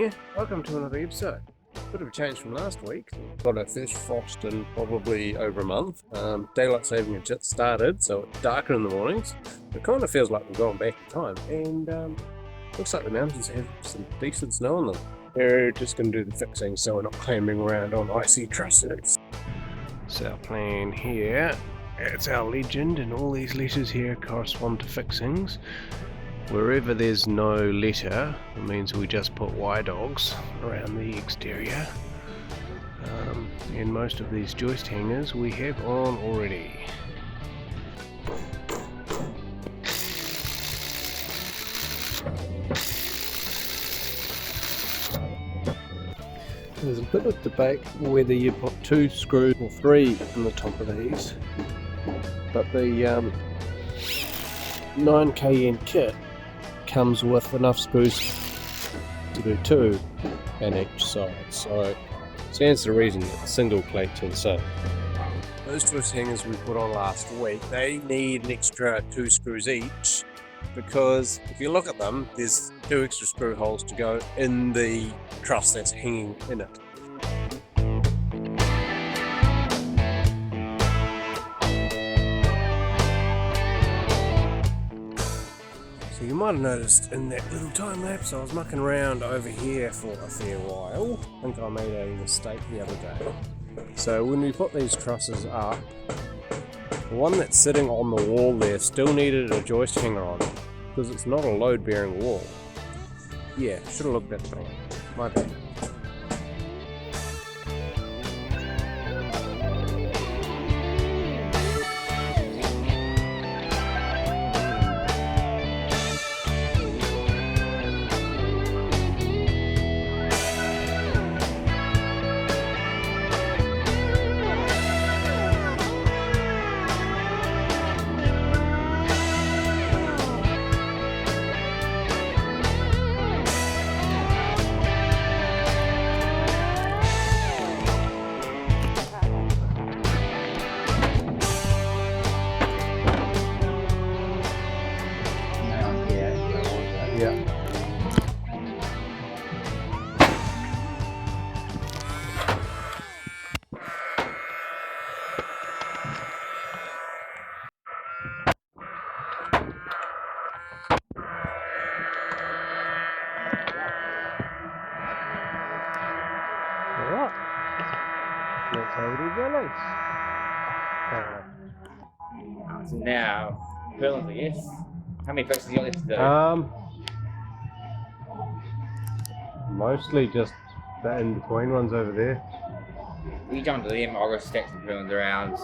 morning, welcome to another episode. Bit of a change from last week. Got our first frost in probably over a month. Daylight saving has just started, so it's darker in the mornings. It kind of feels like we're going back in time, and looks like the mountains have some decent snow on them. We're just going to do the fixing so we're not clambering around on icy trusses. So our plan here, it's our legend, and all these letters here correspond to fixings. Wherever there's no letter, it means we just put Y dogs around the exterior. And most of these joist hangers we have on already. There's a bit of debate whether you put 2 screws or 3 in the top of these, but the 9kn kit comes with enough screws to do 2 on each side, so stands to reason that the single plate's insane. Those joist hangers we put on last week, they need an extra 2 screws each, because if you look at them, there's 2 extra screw holes to go in the truss that's hanging in it. So you might have noticed in that little time lapse I was mucking around over here for a fair while. I think I made a mistake the other day. So when we put these trusses up, the one that's sitting on the wall there still needed a joist hanger on it, because it's not a load bearing wall. Yeah, should have looked at that. My bad. Yeah. Alright. That's how we do buildernz. So now, purlins, I guess. How many fixes do you want to do? Mostly just the in-between ones over there. You jump to them, I'll go stack some purlins around.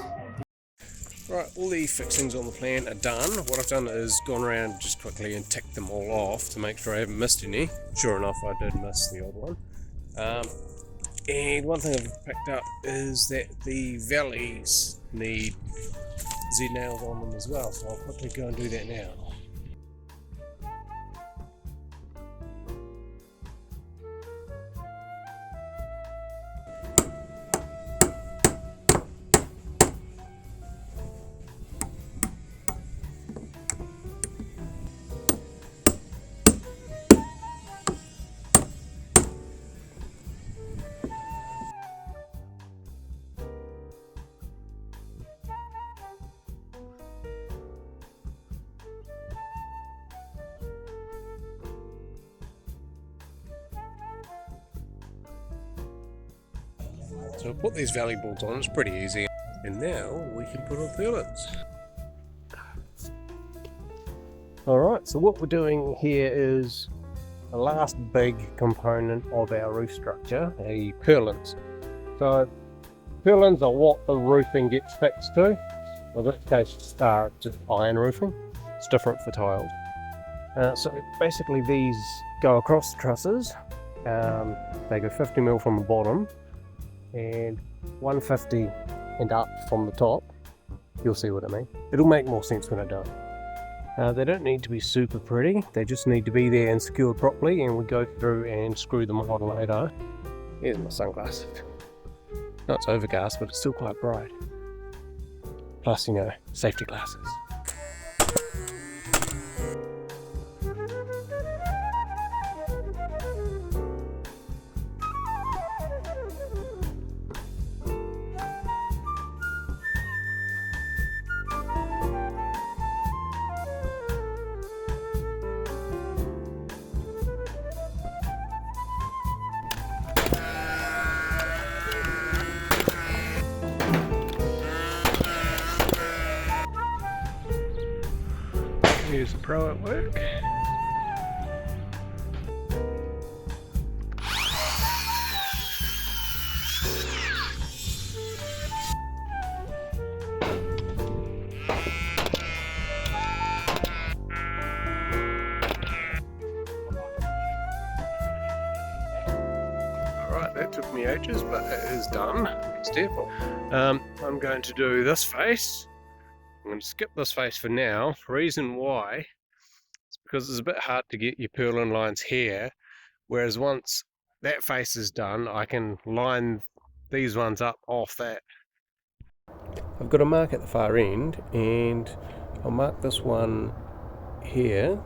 Right, all the fixings on the plan are done. What I've done is gone around just quickly and ticked them all off to make sure I haven't missed any. Sure enough, I did miss the odd one. And one thing I've picked up is that the valleys need Z-nails on them as well, so I'll quickly go and do that now. So I'll put these valley boards on, it's pretty easy. And now we can put on purlins. Alright, so what we're doing here is the last big component of our roof structure, a purlins. So purlins are what the roofing gets fixed to. In this case, it's just iron roofing. It's different for tiled. So basically these go across the trusses. They go 50mm from the bottom and 150 and up from the top. You'll see what I mean. It'll make more sense when I do it. They don't need to be super pretty, they just need to be there and secured properly, and we go through and screw them on later. Here's my sunglasses. No, it's overcast, but it's still quite bright. Plus, you know, safety glasses. pro at work. Alright, that took me ages, but it is done. Step. I'm going to do this face. I'm going to skip this face for now. Reason why is because it's a bit hard to get your purlin lines here, whereas once that face is done, I can line these ones up off that. I've got a mark at the far end, and I'll mark this one here,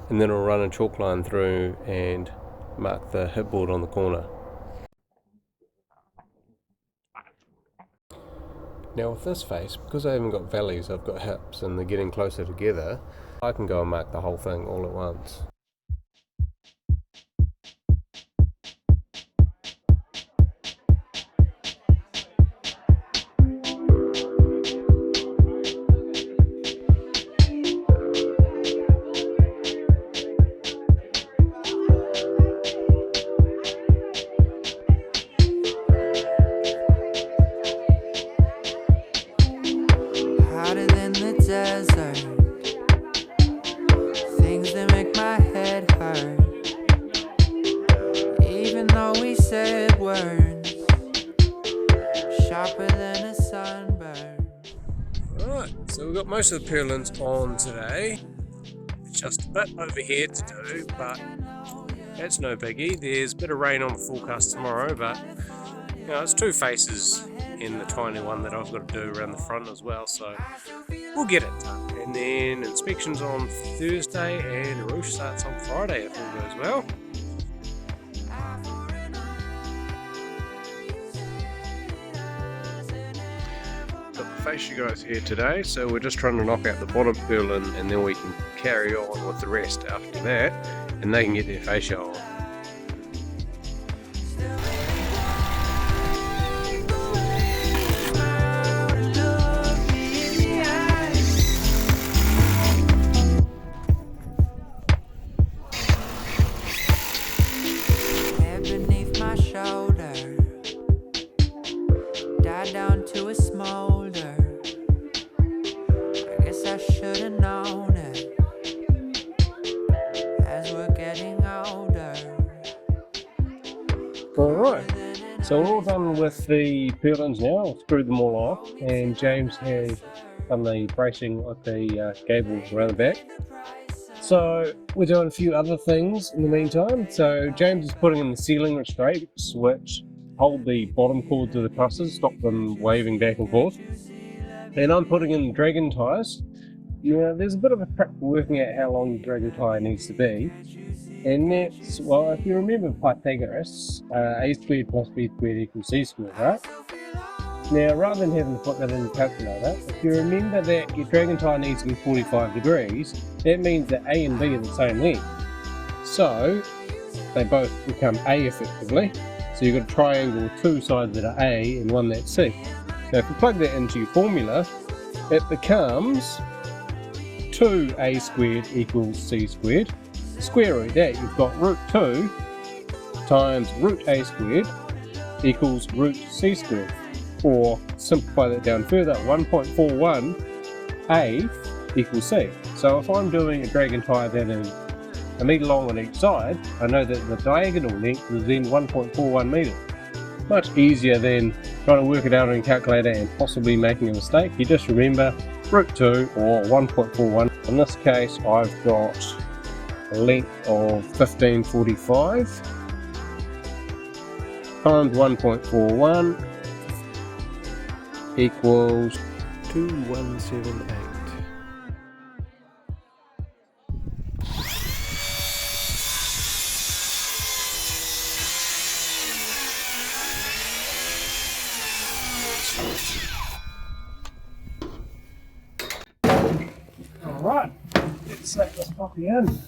and then I'll run a chalk line through and mark the headboard on the corner. Now with this face, because I haven't got valleys, I've got hips and they're getting closer together, I can go and mark the whole thing all at once. So we've got most of the purlins on today. Just a bit over here to do, but that's no biggie. There's a bit of rain on the forecast tomorrow, but you know, it's two faces in the tiny one that I've got to do around the front as well, so we'll get it done. And then inspections on Thursday and roof starts on Friday if all goes well. Face you guys here today, so we're just trying to knock out the bottom purlin and then we can carry on with the rest after that and they can get their fascia on. Beneath my shoulder, died down to a smolder. I guess I should have known it as we're getting older. Alright, so we're all done with the purlins now. I've screwed them all off, and James has done the bracing of the gables around the back. So we're doing a few other things in the meantime. So James is putting in the ceiling restraints, which hold the bottom cords of the trusses, stop them waving back and forth. And I'm putting in dragon ties. Now there's a bit of a trick for working out how long the dragon tie needs to be. And that's, well, if you remember Pythagoras, a squared plus b squared equals c squared, right? Now rather than having to put that in the calculator, if you remember that your dragon tie needs to be 45 degrees, that means that A and B are the same length. So they both become A effectively. So you've got a triangle with two sides that are A and one that's C. Now if you plug that into your formula, it becomes 2a squared equals c squared. Square root that, you've got root 2 times root a squared equals root c squared. Or simplify that down further, 1.41 a equals c. So if I'm doing a dragon tie that is a metre long on each side, I know that the diagonal length is then 1.41 metres. Much easier than trying to work it out on a calculator and possibly making a mistake. You just remember root 2 or 1.41. In this case I've got a length of 1545 times 1.41 equals 2178. Alright, let's let this puppy in.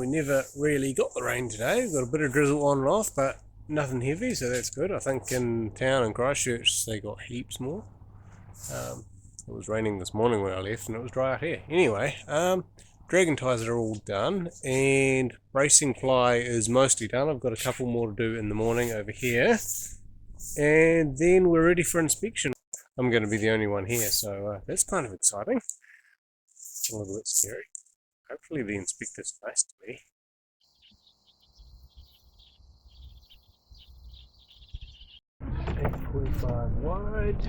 we never really got the rain today. We've got a bit of drizzle on and off, but nothing heavy, so that's good. I think in town in Christchurch they got heaps more. It was raining this morning when I left and it was dry out here. Anyway, dragon ties are all done and bracing ply is mostly done. I've got a couple more to do in the morning over here, and then we're ready for inspection. I'm going to be the only one here, so that's kind of exciting. A little bit scary. Hopefully the inspector's nice to me. 8.45 wide.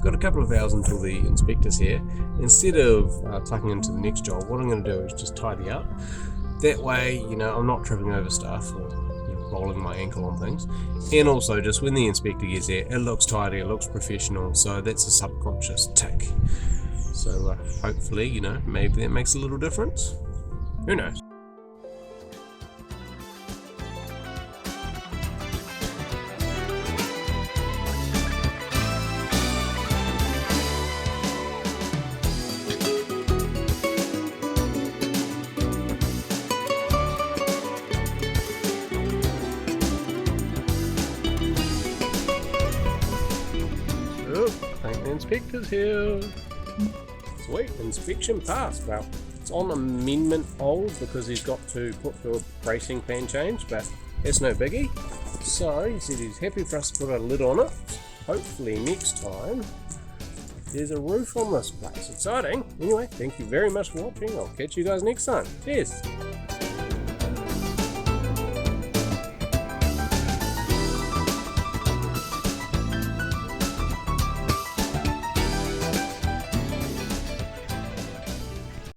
Got a couple of hours until the inspector's here. Instead of tucking into the next job, what I'm going to do is just tidy up. That way, I'm not tripping over stuff or rolling my ankle on things. And also, just when the inspector gets there, it looks tidy, it looks professional, so that's a subconscious tick. So hopefully, maybe that makes a little difference. Who knows? I think the inspector's here. Sweet, inspection passed. Well, it's on amendment hold because he's got to put through a bracing plan change, but it's no biggie. So he said he's happy for us to put a lid on it. Hopefully next time there's a roof on this place. Exciting. Anyway, thank you very much for watching. I'll catch you guys next time. Cheers.